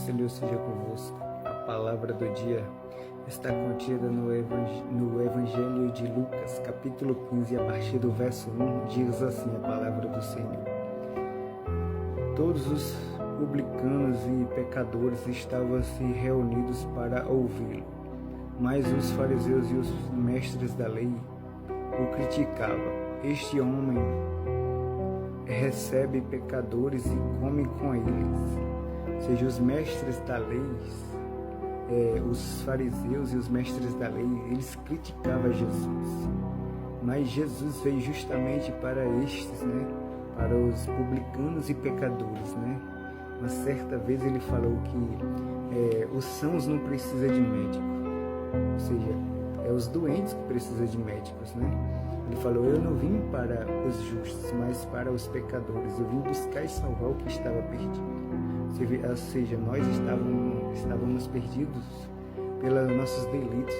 Senhor seja convosco. A palavra do dia está contida no Evangelho de Lucas, capítulo 15, a partir do verso 1, diz assim a palavra do Senhor. Todos os publicanos e pecadores estavam assim reunidos para ouvi-lo, mas os fariseus e os mestres da lei o criticavam. Este homem recebe pecadores e come com eles. Ou seja, os mestres da lei, os fariseus e os mestres da lei, eles criticavam Jesus. Mas Jesus veio justamente para estes, para os publicanos e pecadores. Uma certa vez ele falou que os sãos não precisam de médico, ou seja, é os doentes que precisam de médicos. Ele falou, eu não vim para os justos, mas para os pecadores. Eu vim buscar e salvar o que estava perdido. Ou seja, nós estávamos perdidos pelos nossos delitos,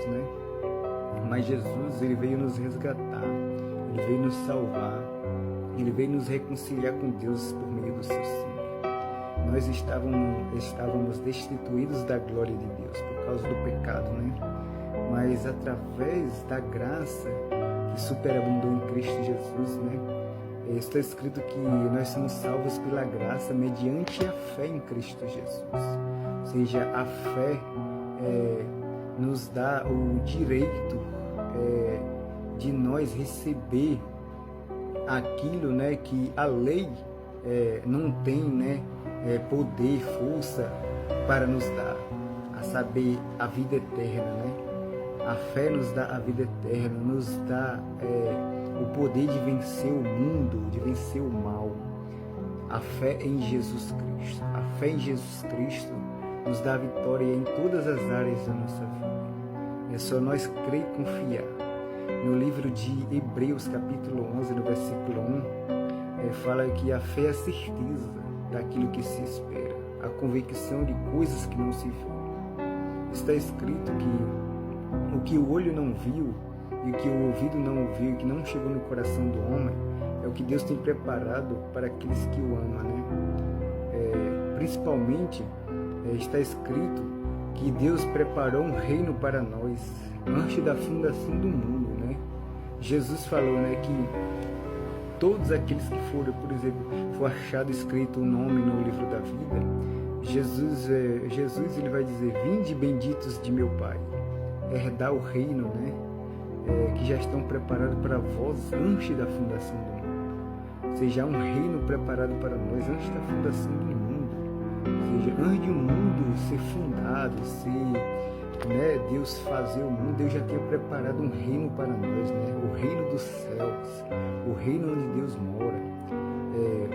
Mas Jesus, ele veio nos resgatar, ele veio nos salvar, ele veio nos reconciliar com Deus por meio do seu sangue. Nós estávamos destituídos da glória de Deus por causa do pecado, Mas através da graça que superabundou em Cristo Jesus, está escrito que nós somos salvos pela graça mediante a fé em Cristo Jesus. Ou seja, a fé nos dá o direito de nós receber aquilo, que a lei não tem, poder, força para nos dar, a saber, a vida eterna, A fé nos dá a vida eterna, nos dá o poder de vencer o mundo, de vencer o mal. A fé em Jesus Cristo. A fé em Jesus Cristo nos dá vitória em todas as áreas da nossa vida. É só nós crer e confiar. No livro de Hebreus, capítulo 11, no versículo 1, fala que a fé é a certeza daquilo que se espera, a convicção de coisas que não se vê. Está escrito que o que o olho não viu e o que o ouvido não ouviu e que não chegou no coração do homem é o que Deus tem preparado para aqueles que o amam, Principalmente está escrito que Deus preparou um reino para nós antes da fundação do mundo, Jesus falou, que todos aqueles que foram, por exemplo, for achado escrito o nome no livro da vida, Jesus ele vai dizer, vinde benditos de meu Pai, herdar o reino, que já estão preparados para vós antes da fundação do mundo. Ou seja, há um reino preparado para nós antes da fundação do mundo. Ou seja, antes de um mundo ser fundado, Deus fazer o mundo, Deus já tinha preparado um reino para nós, o reino dos céus, o reino onde Deus mora.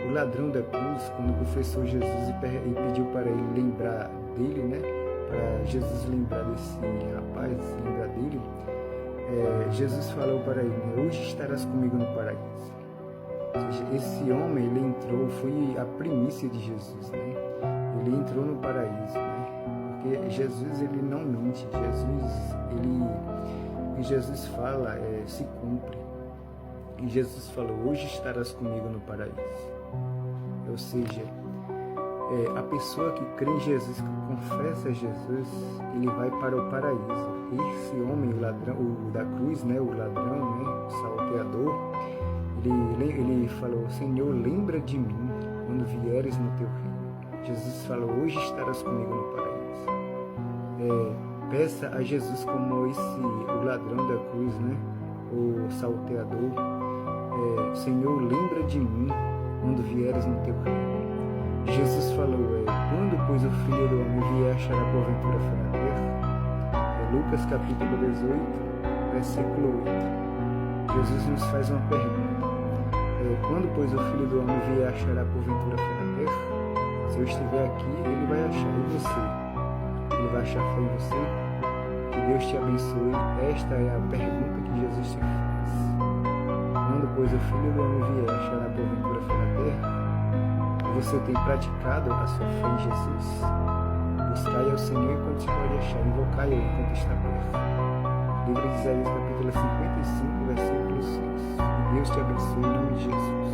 O ladrão da cruz, quando confessou Jesus e pediu para ele lembrar dele, para Jesus lembrar desse rapaz, lembrar dele, Jesus falou para ele, hoje estarás comigo no paraíso. Ou seja, esse homem, ele entrou, foi a primícia de Jesus, Ele entrou no paraíso, Porque Jesus, ele não mente, o que Jesus fala se cumpre. E Jesus falou, hoje estarás comigo no paraíso. Ou seja, a pessoa que crê em Jesus, que confessa Jesus, ele vai para o paraíso. Esse homem, o ladrão, o da cruz, o ladrão, o salteador, ele falou, Senhor, lembra de mim quando vieres no teu reino. Jesus falou, hoje estarás comigo no paraíso. Peça a Jesus como o ladrão da cruz, o salteador, Senhor, lembra de mim quando vieres no teu reino. Jesus falou, quando, pois, o Filho do Homem vier, achará porventura fé na terra? Lucas capítulo 18, versículo 8. Jesus nos faz uma pergunta. Quando, pois, o Filho do Homem vier, achará porventura fé na terra? Se eu estiver aqui, ele vai achar em você. Ele vai achar fé em você? Que Deus te abençoe. Esta é a pergunta que Jesus te faz. Quando, pois, o Filho do Homem vier, achará porventura fé na terra? Você tem praticado a sua fé em Jesus? Buscai ao Senhor enquanto se pode achar, invocai-o enquanto está perto. Livro de Isaías, capítulo 55, versículo 6. Que Deus te abençoe em nome de Jesus.